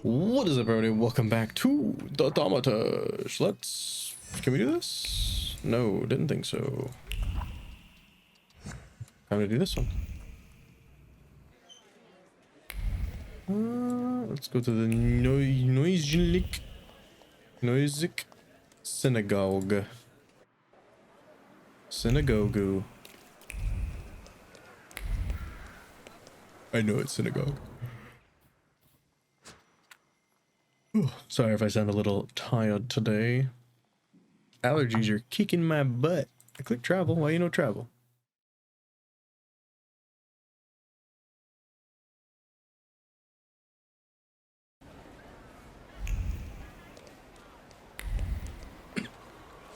What is up, everybody? Welcome back to the Thaumaturge. Can we do this? No, didn't think so. Time to do this one. Let's go to the Noisig Synagogue. Synagogue. I know it's synagogue. Sorry if I sound a little tired today. Allergies are kicking my butt. I click travel. Why you no travel?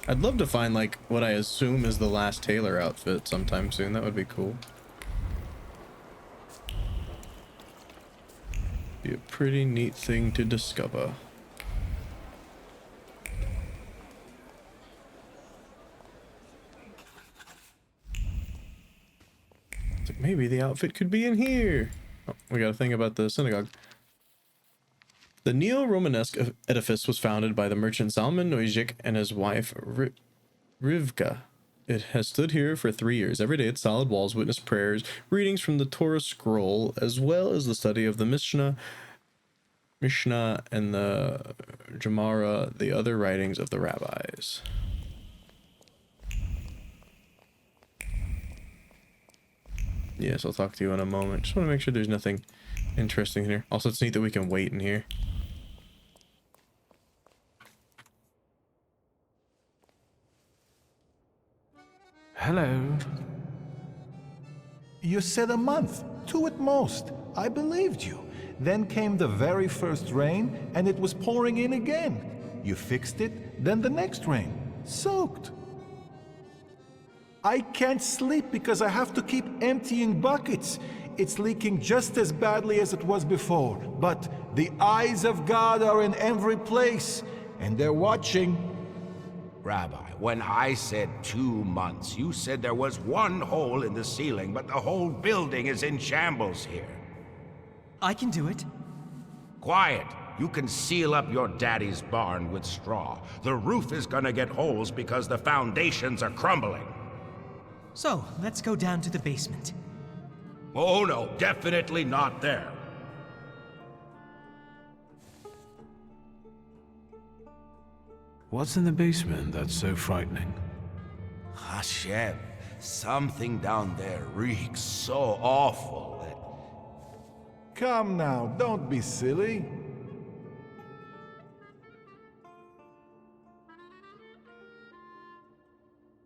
I'd love to find like what I assume is the last tailor outfit sometime soon. That would be cool. Be a pretty neat thing to discover. It's like maybe the outfit could be in here. Oh, we got a thing about the synagogue. The neo-Romanesque edifice was founded by the merchant Salman Noijik and his wife Rivka. It has stood here for 3 years. Every day its solid walls witness prayers, readings from the Torah scroll, as well as the study of the Mishnah and the Gemara, the other writings of the rabbis. Yes, I'll talk to you in a moment. Just want to make sure there's nothing interesting here. Also, it's neat that we can wait in here. Hello. You said a month, 2 at most. I believed you. Then came the very first rain, and it was pouring in again. You fixed it, then the next rain. Soaked. I can't sleep because I have to keep emptying buckets. It's leaking just as badly as it was before. But the eyes of God are in every place, and they're watching. Rabbi, when I said 2 months, you said there was one hole in the ceiling, but the whole building is in shambles here. I can do it. Quiet! You can seal up your daddy's barn with straw. The roof is gonna get holes because the foundations are crumbling. So, let's go down to the basement. Oh no, definitely not there. What's in the basement that's so frightening? Hashem, something down there reeks so awful that... Come now, don't be silly.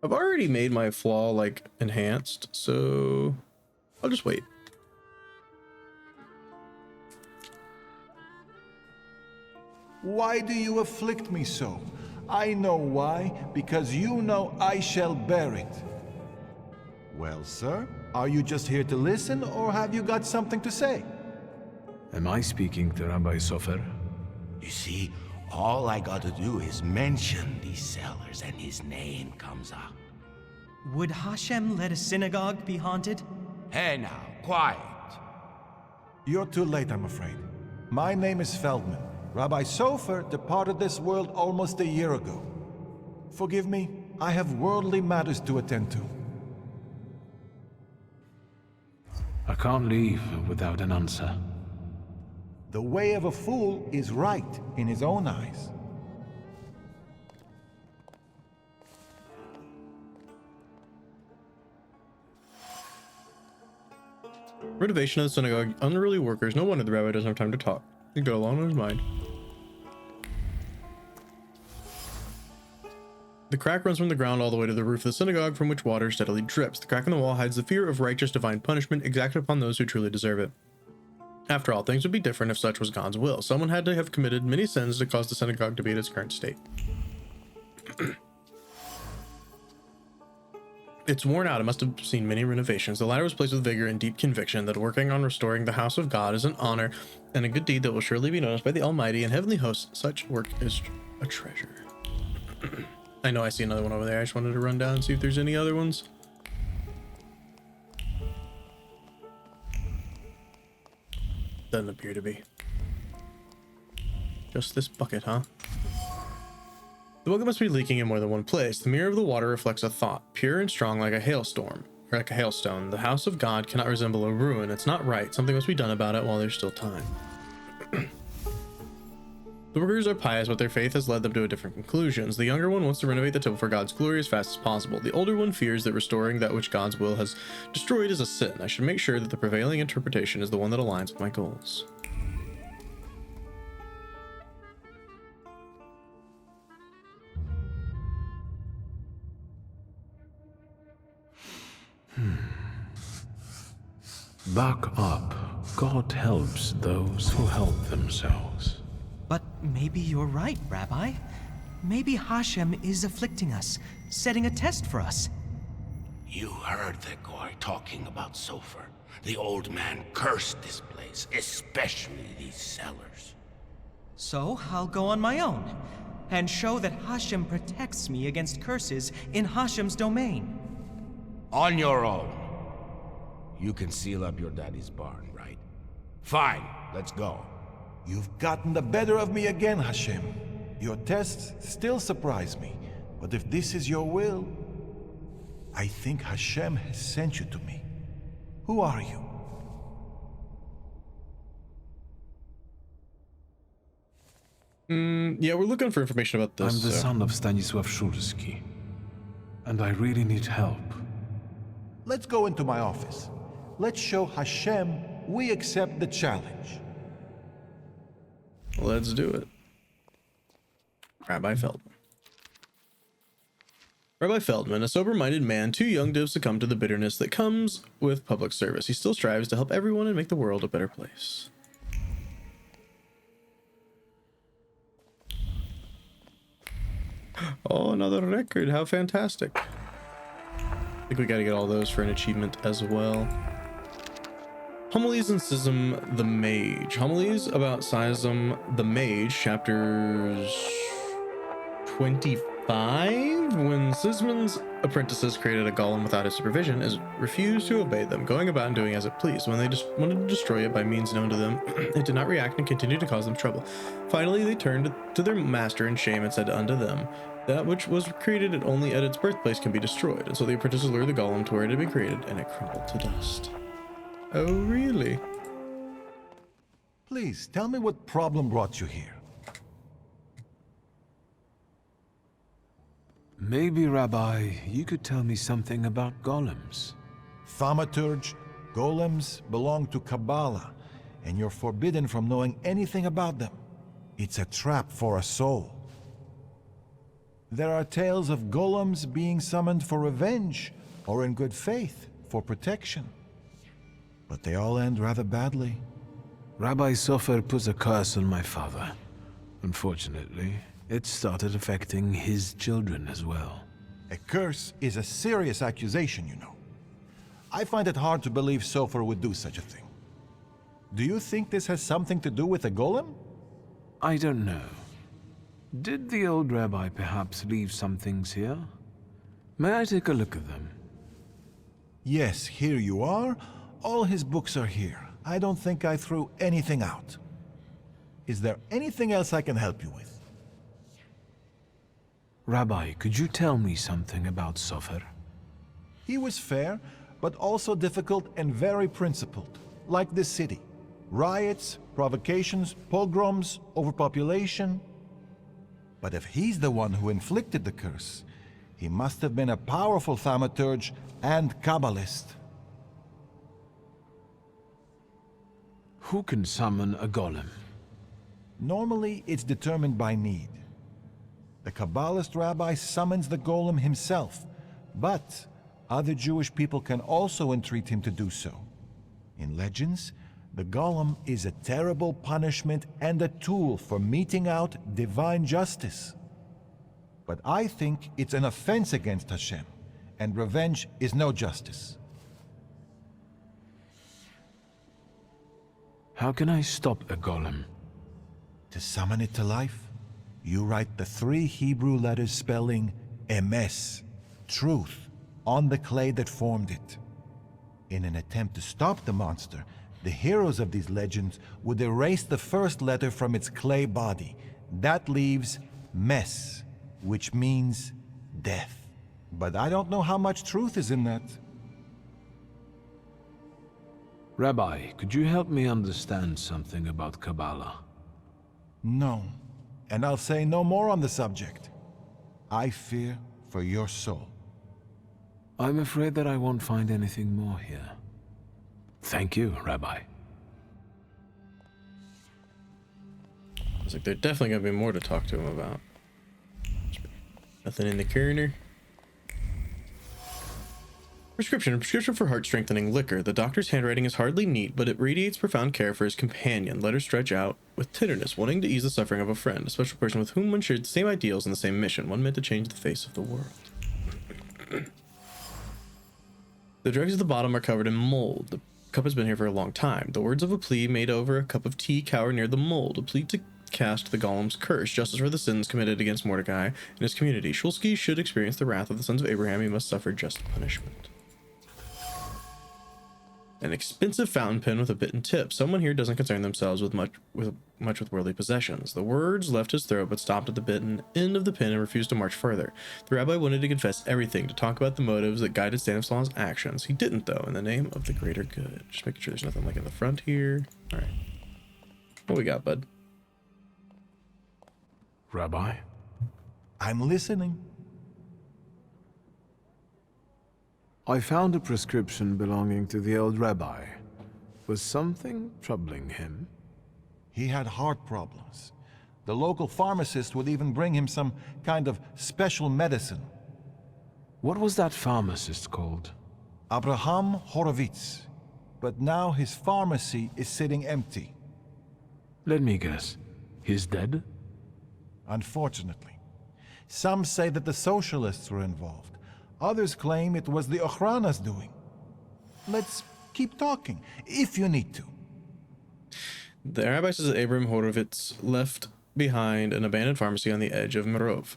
I've already made my flaw like enhanced, so I'll just wait. Why do you afflict me so? I know why, because you know I shall bear it. Well, sir, are you just here to listen, or have you got something to say? Am I speaking to Rabbi Sofer? You see, all I gotta do is mention these cellars and his name comes up. Would Hashem let a synagogue be haunted? Hey now, quiet. You're too late, I'm afraid. My name is Feldman. Rabbi Sofer departed this world almost a year ago. Forgive me, I have worldly matters to attend to. I can't leave without an answer. The way of a fool is right in his own eyes. Renovation of the synagogue. Unruly workers. No wonder the rabbi doesn't have time to talk. He got along in his mind. The crack runs from the ground all the way to the roof of the synagogue, from which water steadily drips. The crack in the wall hides the fear of righteous divine punishment exacted upon those who truly deserve it. After all, things would be different if such was God's will. Someone had to have committed many sins to cause the synagogue to be in its current state. It's worn out. It must have seen many renovations. The latter was placed with vigor and deep conviction that working on restoring the house of God is an honor and a good deed that will surely be noticed by the Almighty and heavenly hosts. Such work is a treasure. I know I see another one over there. I just wanted to run down and see if there's any other ones. Doesn't appear to be. Just this bucket, huh? The bucket must be leaking in more than one place. The mirror of the water reflects a thought, pure and strong like a hailstorm, or like a hailstone. The house of God cannot resemble a ruin. It's not right. Something must be done about it while there's still time. The workers are pious, but their faith has led them to different conclusions. The younger one wants to renovate the temple for God's glory as fast as possible. The older one fears that restoring that which God's will has destroyed is a sin. I should make sure that the prevailing interpretation is the one that aligns with my goals. Back up. God helps those who help themselves. But maybe you're right, Rabbi. Maybe Hashem is afflicting us, setting a test for us. You heard the guy talking about Sofer. The old man cursed this place, especially these cellars. So I'll go on my own and show that Hashem protects me against curses in Hashem's domain. On your own. You can seal up your daddy's barn, right? Fine, let's go. You've gotten the better of me again, Hashem. Your tests still surprise me, but if this is your will, I think Hashem has sent you to me. Who are you? Yeah, we're looking for information about this. I'm the son of Wiktor Szulski, and I really need help. Let's go into my office. Let's show Hashem we accept the challenge. Let's do it. Rabbi Feldman. Rabbi Feldman, a sober-minded man too young to have succumbed to the bitterness that comes with public service. He still strives to help everyone and make the world a better place. Oh, another record. How fantastic. I think we gotta get all those for an achievement as well. Homilies and Schism the Mage. Homilies about Schism the Mage, chapters 25. When Schism's apprentices created a golem without his supervision, is refused to obey them, going about and doing as it pleased. When they just wanted to destroy it by means known to them, it did not react and continued to cause them trouble. Finally, they turned to their master in shame and said unto them, that which was created only at its birthplace can be destroyed. And so the apprentices lured the golem to where it had been created, and it crumbled to dust. Oh, really? Please, tell me what problem brought you here. Maybe, Rabbi, you could tell me something about golems. Thaumaturge, golems belong to Kabbalah, and you're forbidden from knowing anything about them. It's a trap for a soul. There are tales of golems being summoned for revenge, or in good faith, for protection. But they all end rather badly. Rabbi Sofer put a curse on my father. Unfortunately, it started affecting his children as well. A curse is a serious accusation, you know. I find it hard to believe Sofer would do such a thing. Do you think this has something to do with a golem? I don't know. Did the old rabbi perhaps leave some things here? May I take a look at them? Yes, here you are. All his books are here. I don't think I threw anything out. Is there anything else I can help you with? Rabbi, could you tell me something about Sofer? He was fair, but also difficult and very principled, like this city. Riots, provocations, pogroms, overpopulation. But if he's the one who inflicted the curse, he must have been a powerful thaumaturge and Kabbalist. Who can summon a golem? Normally, it's determined by need. The Kabbalist rabbi summons the golem himself, but other Jewish people can also entreat him to do so. In legends, the golem is a terrible punishment and a tool for meting out divine justice. But I think it's an offense against Hashem, and revenge is no justice. How can I stop a golem? To summon it to life, you write the 3 Hebrew letters spelling emes, truth, on the clay that formed it. In an attempt to stop the monster, The heroes of these legends would erase the first letter from its clay body. That leaves mess, which means death. But I don't know how much truth is in that. Rabbi, could you help me understand something about Kabbalah? No, and I'll say no more on the subject. I fear for your soul. I'm afraid that I won't find anything more here. Thank you, Rabbi. It's like there's definitely gonna be more to talk to him about. Nothing in the corner. Prescription. A prescription for heart-strengthening liquor. The doctor's handwriting is hardly neat, but it radiates profound care for his companion. Letters stretch out with tenderness, wanting to ease the suffering of a friend, a special person with whom one shared the same ideals and the same mission, one meant to change the face of the world. The dregs at the bottom are covered in mold. The cup has been here for a long time. The words of a plea made over a cup of tea cower near the mold. A plea to cast the Golem's curse, justice for the sins committed against Mordecai and his community. Szulski should experience the wrath of the sons of Abraham. He must suffer just punishment. An expensive fountain pen with a bitten tip. Someone here doesn't concern themselves with much with worldly possessions. The words left his throat but stopped at the bitten end of the pen and refused to march further. The rabbi wanted to confess everything, to talk about the motives that guided Stanislaus' actions. He didn't, though, in the name of the greater good. Just making sure there's nothing like in the front here. All right. What we got, bud? Rabbi? I'm listening. I found a prescription belonging to the old rabbi. Was something troubling him? He had heart problems. The local pharmacist would even bring him some kind of special medicine. What was that pharmacist called? Abraham Horowitz. But now his pharmacy is sitting empty. Let me guess. He's dead? Unfortunately. Some say that the socialists were involved. Others claim it was the Ochrana's doing. Let's keep talking, if you need to. The rabbi says that Abraham Horowitz left behind an abandoned pharmacy on the edge of Mirov,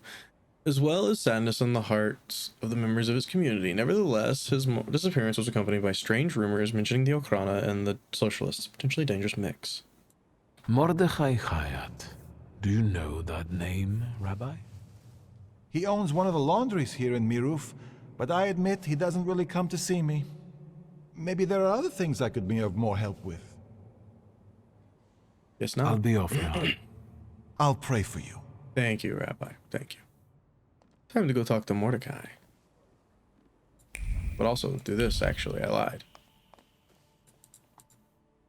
as well as sadness on the hearts of the members of his community. Nevertheless, his disappearance was accompanied by strange rumors mentioning the Ochrana and the socialists, a potentially dangerous mix. Mordechai Chayat. Do you know that name, Rabbi? He owns one of the laundries here in Miruf, but I admit he doesn't really come to see me. Maybe there are other things I could be of more help with. Yes, not. I'll be off now. I'll pray for you. Thank you, Rabbi. Thank you. Time to go talk to Mordecai. But also do this, actually. I lied.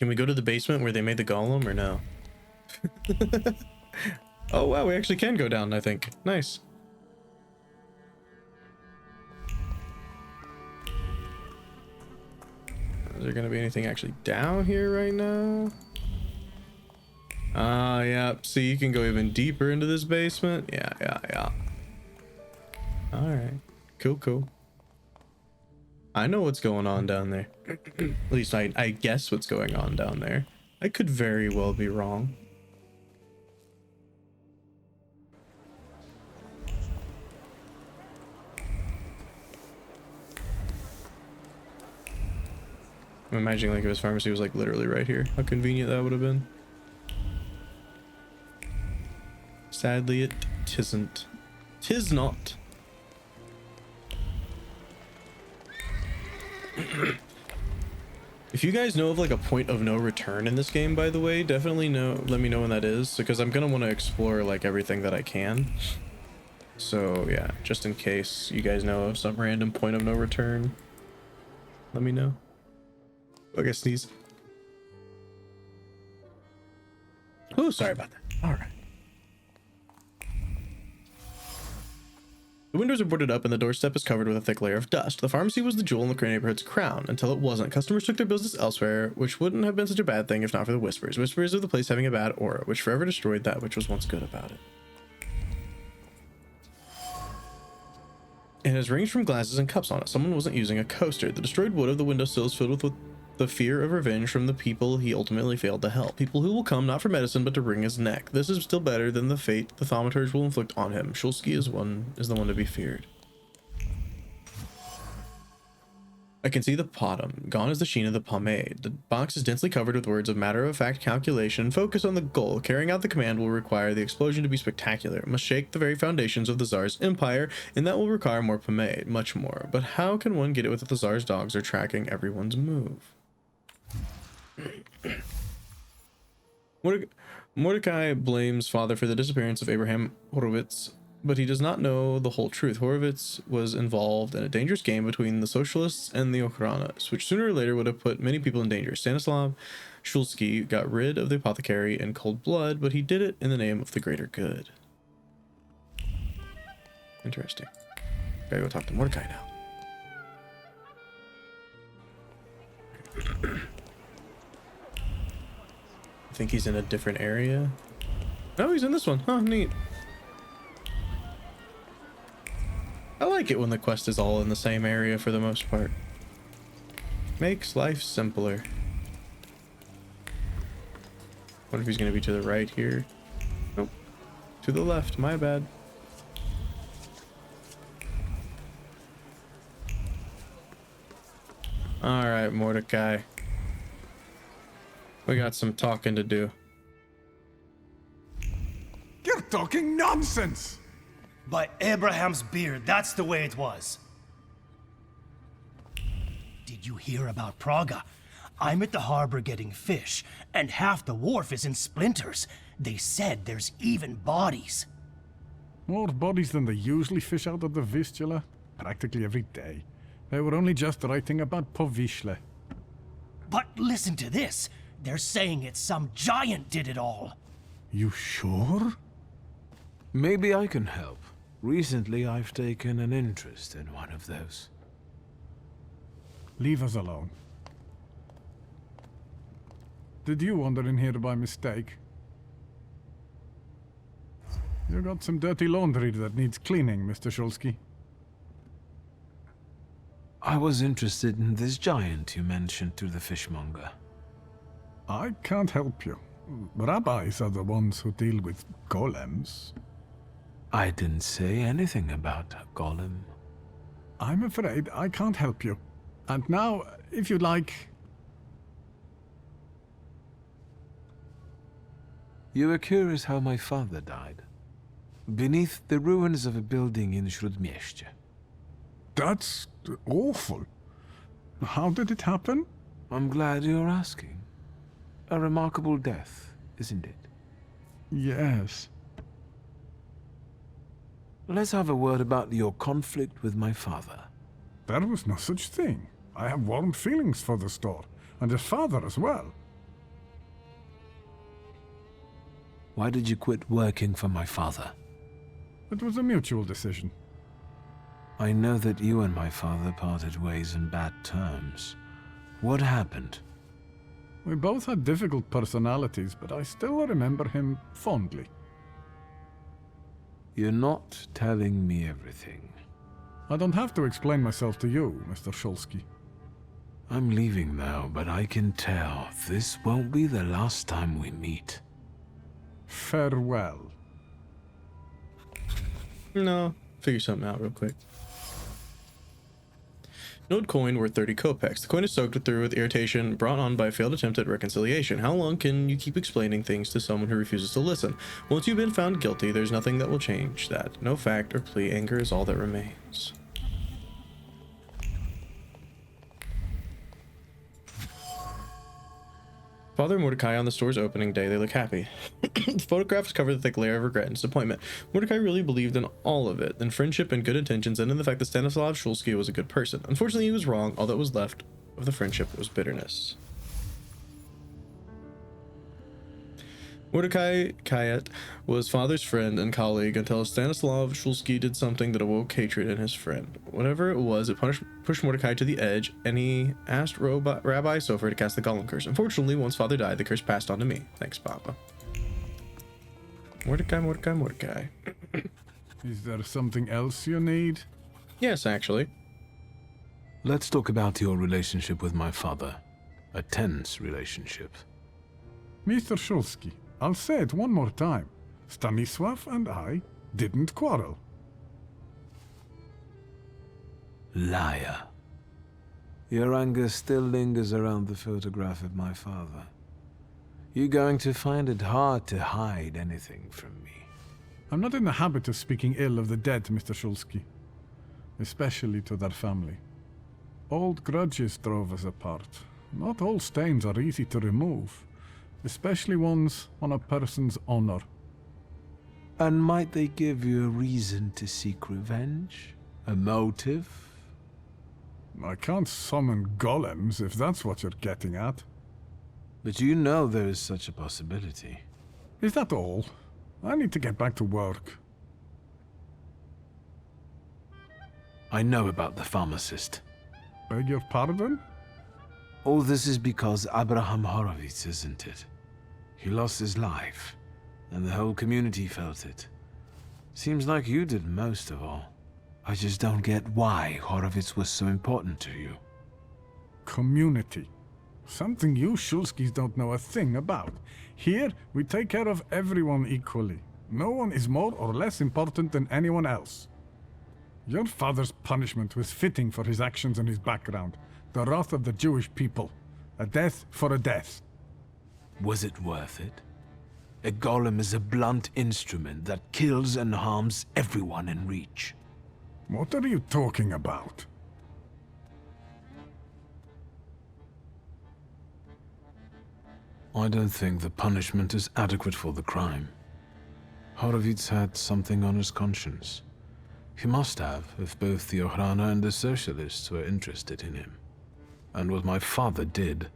Can we go to the basement where they made the golem or no? Oh, wow. We actually can go down, I think. Nice. Is there going to be anything actually down here right now? Yeah. See, you can go even deeper into this basement. Yeah. All right. Cool. I know what's going on down there. At least I guess what's going on down there. I could very well be wrong. I'm imagining like if his pharmacy was like literally right here. How convenient that would have been. Sadly, it tisn't. Tis not. If you guys know of like a point of no return in this game, by the way, definitely let me know when that is, because I'm gonna want to explore like everything that I can. So yeah, just in case you guys know of some random point of no return, let me know. I guess sneeze. Oh, sorry about that. All right. The windows are boarded up and the doorstep is covered with a thick layer of dust. The pharmacy was the jewel in the neighborhood's crown, until it wasn't. Customers took their business elsewhere, which wouldn't have been such a bad thing if not for the whispers. Whispers of the place having a bad aura, which forever destroyed that which was once good about it. It has rings from glasses and cups on it. Someone wasn't using a coaster. The destroyed wood of the windowsill is filled with the fear of revenge from the people he ultimately failed to help. People who will come not for medicine but to wring his neck. This is still better than the fate the thaumaturge will inflict on him. Szulski is the one to be feared. I can see the bottom. Gone is the sheen of the pomade. The box is densely covered with words of matter-of-fact calculation. Focus on the goal. Carrying out the command will require the explosion to be spectacular. It must shake the very foundations of the Tsar's empire, and that will require more pomade. Much more. But how can one get it without the Tsar's dogs are tracking everyone's move? Mordecai blames father for the disappearance of Abraham Horowitz, but he does not know the whole truth. Horowitz was involved in a dangerous game between the socialists and the Ochranas, which sooner or later would have put many people in danger. Stanislav Szulski got rid of the apothecary in cold blood, but he did it in the name of the greater good. Interesting. Gotta go talk to Mordecai now. I think he's in a different area. No, he's in this one. Huh, neat. I like it when the quest is all in the same area for the most part. Makes life simpler. What if he's going to be to the right here? Nope. To the left, my bad. Alright, Mordecai. We got some talking to do. You're talking nonsense! By Abraham's beard, that's the way it was. Did you hear about Praga? I'm at the harbor getting fish, and half the wharf is in splinters. They said there's even bodies. More bodies than they usually fish out of the Vistula, practically every day. They were only just writing about Povishle. But listen to this. They're saying it's some giant did it all. You sure? Maybe I can help. Recently, I've taken an interest in one of those. Leave us alone. Did you wander in here by mistake? You got some dirty laundry that needs cleaning, Mr. Szulski. I was interested in this giant you mentioned to the fishmonger. I can't help you. Rabbis are the ones who deal with golems. I didn't say anything about a golem. I'm afraid I can't help you. And now, if you'd like... You were curious how my father died. Beneath the ruins of a building in Śródmieście. That's awful. How did it happen? I'm glad you're asking. A remarkable death, isn't it? Yes. Let's have a word about your conflict with my father. There was no such thing. I have warm feelings for the store, and his father as well. Why did you quit working for my father? It was a mutual decision. I know that you and my father parted ways in bad terms. What happened? We both had difficult personalities, but I still remember him fondly. You're not telling me everything. I don't have to explain myself to you, Mr. Szulski. I'm leaving now, but I can tell this won't be the last time we meet. Farewell. No, figure something out real quick. Node coin worth 30 kopecks. The coin is soaked through with irritation brought on by a failed attempt at reconciliation. How long can you keep explaining things to someone who refuses to listen? Once you've been found guilty, there's nothing that will change that. No fact or plea. Anger is all that remains. Father Mordecai on the store's opening day. They look happy. The photograph is covered with a thick layer of regret and disappointment. Mordecai really believed in all of it, in friendship and good intentions, and in the fact that Stanislav Szulski was a good person. Unfortunately, he was wrong. All that was left of the friendship was bitterness. Mordecai Kayet was father's friend and colleague until Stanislav Szulski did something that awoke hatred in his friend. Whatever it was, it pushed Mordecai to the edge, and he asked Rabbi Sofer to cast the Golem curse. Unfortunately, once father died, the curse passed on to me. Thanks, Papa. Mordecai. Is there something else you need? Yes, actually. Let's talk about your relationship with my father. A tense relationship. Mr. Szulski, I'll say it one more time. Stanisław and I didn't quarrel. Liar. Your anger still lingers around the photograph of my father. You're going to find it hard to hide anything from me. I'm not in the habit of speaking ill of the dead, Mr. Szulski. Especially to their family. Old grudges drove us apart. Not all stains are easy to remove, especially ones on a person's honor. And might they give you a reason to seek revenge? A motive? I can't summon golems if that's what you're getting at. But you know there is such a possibility. Is that all? I need to get back to work. I know about the pharmacist. Beg your pardon? All this is because Abraham Horowitz, isn't it? He lost his life, and the whole community felt it. Seems like you did most of all. I just don't get why Horowitz was so important to you. Community. Something you Szulskis don't know a thing about. Here, we take care of everyone equally. No one is more or less important than anyone else. Your father's punishment was fitting for his actions and his background. The wrath of the Jewish people. A death for a death. Was it worth it? A golem is a blunt instrument that kills and harms everyone in reach. What are you talking about? I don't think the punishment is adequate for the crime. Horowitz had something on his conscience. He must have, if both the Ohrana and the Socialists were interested in him. And what my father did,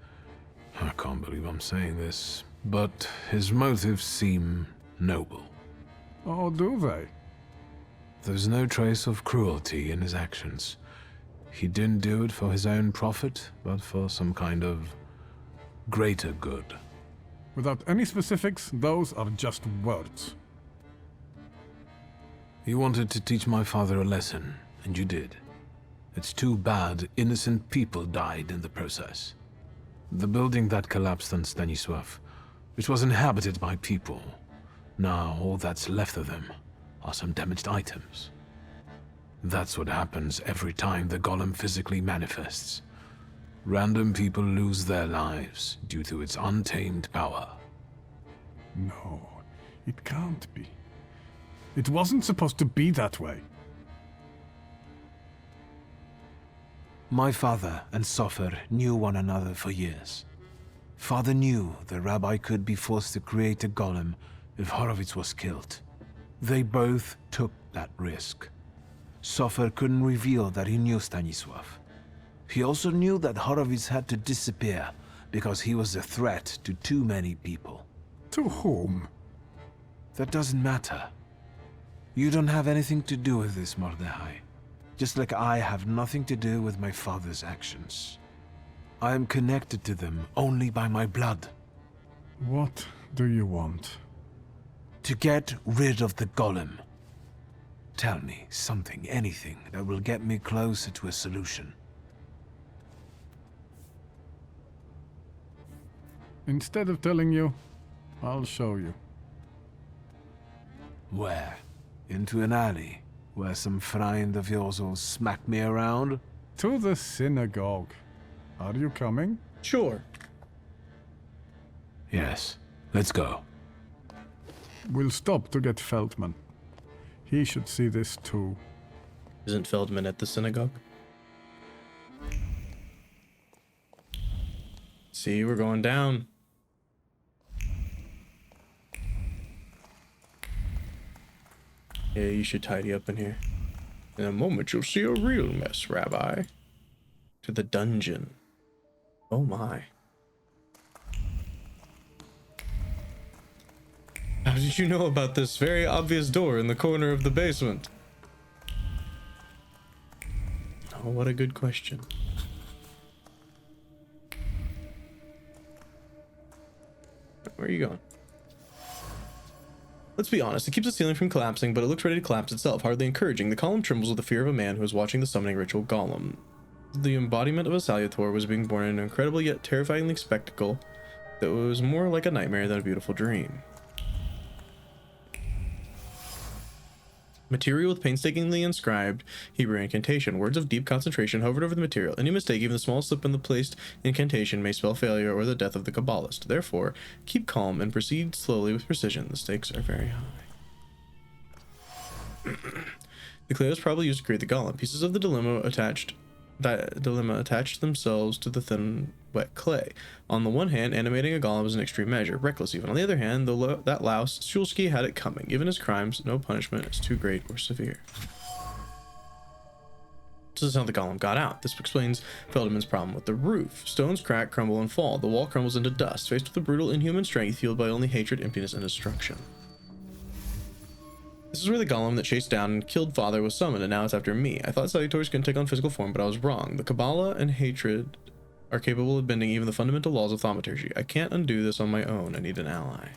I can't believe I'm saying this, but his motives seem noble. Oh, do they? There's no trace of cruelty in his actions. He didn't do it for his own profit, but for some kind of greater good. Without any specifics, those are just words. You wanted to teach my father a lesson, and you did. It's too bad innocent people died in the process. The building that collapsed on Stanisław, which was inhabited by people, now all that's left of them are some damaged items. That's what happens every time the golem physically manifests. Random people lose their lives due to its untamed power. No, it can't be. It wasn't supposed to be that way. My father and Sofer knew one another for years. Father knew the rabbi could be forced to create a golem if Horowitz was killed. They both took that risk. Sofer couldn't reveal that he knew Stanisław. He also knew that Horowitz had to disappear because he was a threat to too many people. To whom? That doesn't matter. You don't have anything to do with this, Mordechai. Just like I have nothing to do with my father's actions. I am connected to them only by my blood. What do you want? To get rid of the golem. Tell me something, anything, that will get me closer to a solution. Instead of telling you, I'll show you. Where? Into an alley, where some friend of yours will smack me around? To the synagogue. Are you coming? Sure. Yes, let's go. We'll stop to get Feldman. He should see this too. Isn't Feldman at the synagogue? See, we're going down. Yeah, you should tidy up in here. In a moment, you'll see a real mess, Rabbi. To the dungeon. Oh my. How did you know about this very obvious door in the corner of the basement? Oh, what a good question. Where are you going? Let's be honest, it keeps the ceiling from collapsing, but it looks ready to collapse itself, hardly encouraging. The column trembles with the fear of a man who is watching the summoning ritual Golem. The embodiment of a salutor was being born in an incredible yet terrifying spectacle that was more like a nightmare than a beautiful dream. Material with painstakingly inscribed Hebrew incantation. Words of deep concentration hovered over the material. Any mistake, even the smallest slip in the placed incantation, may spell failure or the death of the Kabbalist. Therefore, keep calm and proceed slowly with precision. The stakes are very high. The clay was probably used to create the golem. Pieces of the dilemma attached themselves to the thin, wet clay. On the one hand, animating a golem is an extreme measure, reckless even. On the other hand, that louse, Szulski, had it coming. Given his crimes, no punishment is too great or severe. This is how the golem got out. This explains Feldman's problem with the roof. Stones crack, crumble, and fall. The wall crumbles into dust, faced with a brutal, inhuman strength fueled by only hatred, emptiness, and destruction. This is where the golem that chased down and killed Father was summoned, and now it's after me. I thought salutors couldn't take on physical form, but I was wrong. The Kabbalah and hatred are capable of bending even the fundamental laws of thaumaturgy. I can't undo this on my own. I need an ally.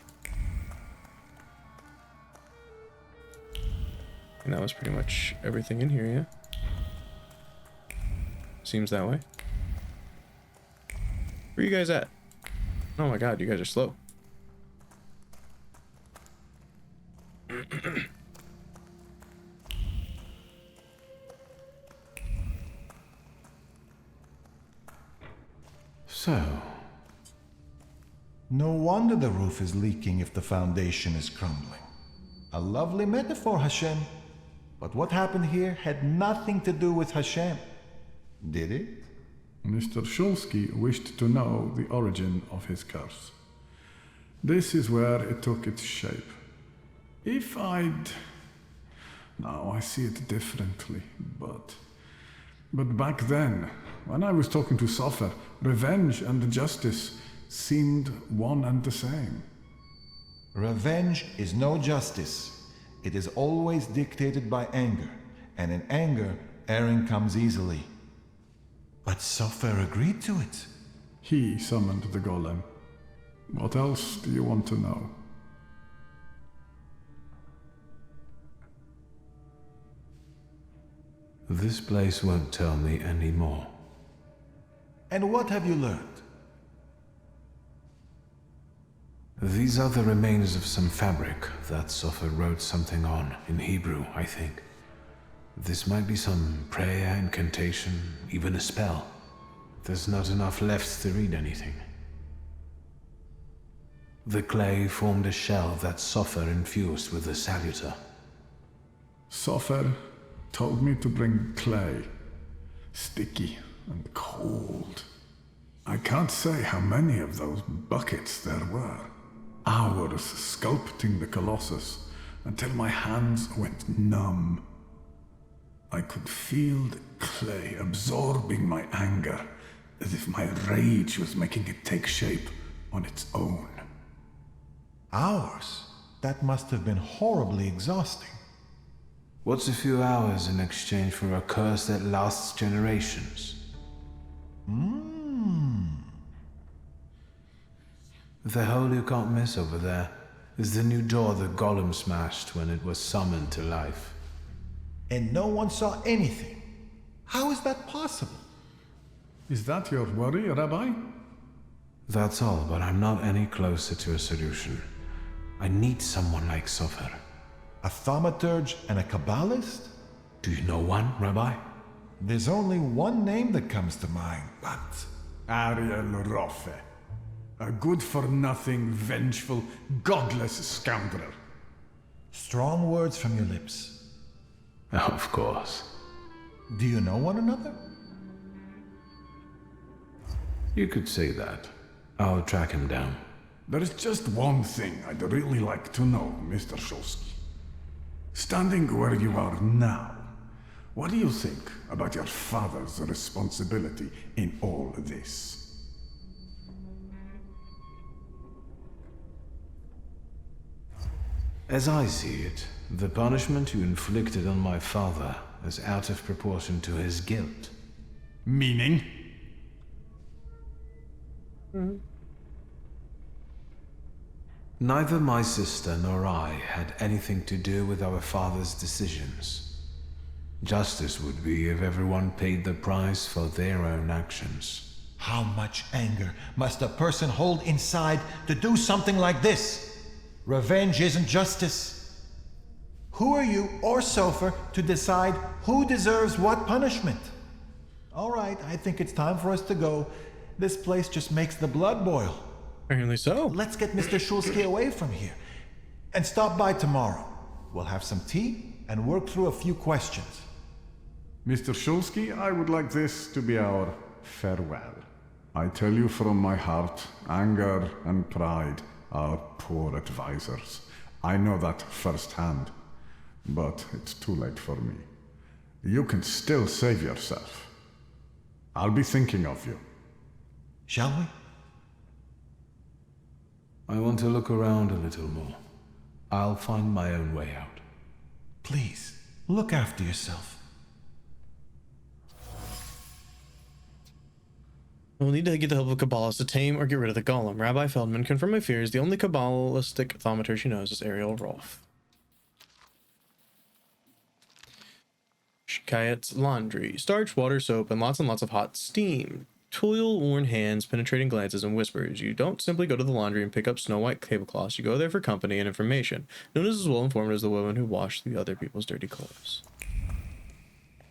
And that was pretty much everything in here, yeah? Seems that way. Where are you guys at? Oh my god, you guys are slow. So, No wonder the roof is leaking if the foundation is crumbling. A lovely metaphor, Hashem. But what happened here had nothing to do with Hashem. Did it? Mr. Szulski wished to know the origin of his curse. This is where it took its shape. If I'd... Now I see it differently, but back then, when I was talking to Sofer, revenge and justice seemed one and the same. Revenge is no justice. It is always dictated by anger, and in anger, erring comes easily. But Sofer agreed to it. He summoned the golem. What else do you want to know? this place won't tell me any more. And what have you learned? These are the remains of some fabric that Sofer wrote something on, in Hebrew, I think. This might be some prayer, incantation, even a spell. There's not enough left to read anything. The clay formed a shell that Sofer infused with the salutor. Sofer told me to bring clay. Sticky and cold. I can't say how many of those buckets there were. Hours sculpting the Colossus until my hands went numb. I could feel the clay absorbing my anger, as if my rage was making it take shape on its own. Hours? That must have been horribly exhausting. What's a few hours in exchange for a curse that lasts generations? The hole you can't miss over there is the new door the Golem smashed when it was summoned to life. And no one saw anything. How is that possible? Is that your worry, Rabbi? That's all, but I'm not any closer to a solution. I need someone like Sofer. A thaumaturge and a Kabbalist? Do you know one, Rabbi? There's only one name that comes to mind, but... Ariel Roffe. A good-for-nothing, vengeful, godless scoundrel. Strong words from your lips. Of course. Do you know one another? You could say that. I'll track him down. There's just one thing I'd really like to know, Mr. Szulski. Standing where you are now, what do you think about your father's responsibility in all this? As I see it, the punishment you inflicted on my father is out of proportion to his guilt. Meaning? Neither my sister nor I had anything to do with our father's decisions. Justice would be if everyone paid the price for their own actions. How much anger must a person hold inside to do something like this? Revenge isn't justice. Who are you or Sofer to decide who deserves what punishment? All right, I think it's time for us to go. This place just makes the blood boil. Apparently so. Let's get Mr. Szulski away from here. And stop by tomorrow. We'll have some tea and work through a few questions. Mr. Szulski, I would like this to be our farewell. I tell you from my heart, anger and pride are poor advisors. I know that firsthand, but it's too late for me. You can still save yourself. I'll be thinking of you. Shall we? I want to look around a little more. I'll find my own way out. Please, look after yourself. We'll need to get the help of Kabbalists to tame or get rid of the Golem. Rabbi Feldman confirmed my fears. The only Kabbalistic thaumaturge she knows is Ariel Rolf. Shikayet's laundry. Starch, water, soap, and lots of hot steam. Toil-worn hands, penetrating glances, and whispers. You don't simply go to the laundry and pick up snow white tablecloths. You go there for company and information. Known as well informed as the woman who washed the other people's dirty clothes.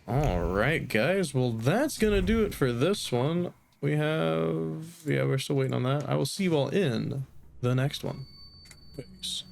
Alright, guys. Well, that's gonna do it for this one. We have... yeah, we're still waiting on that. I will see you all in the next one. Peace.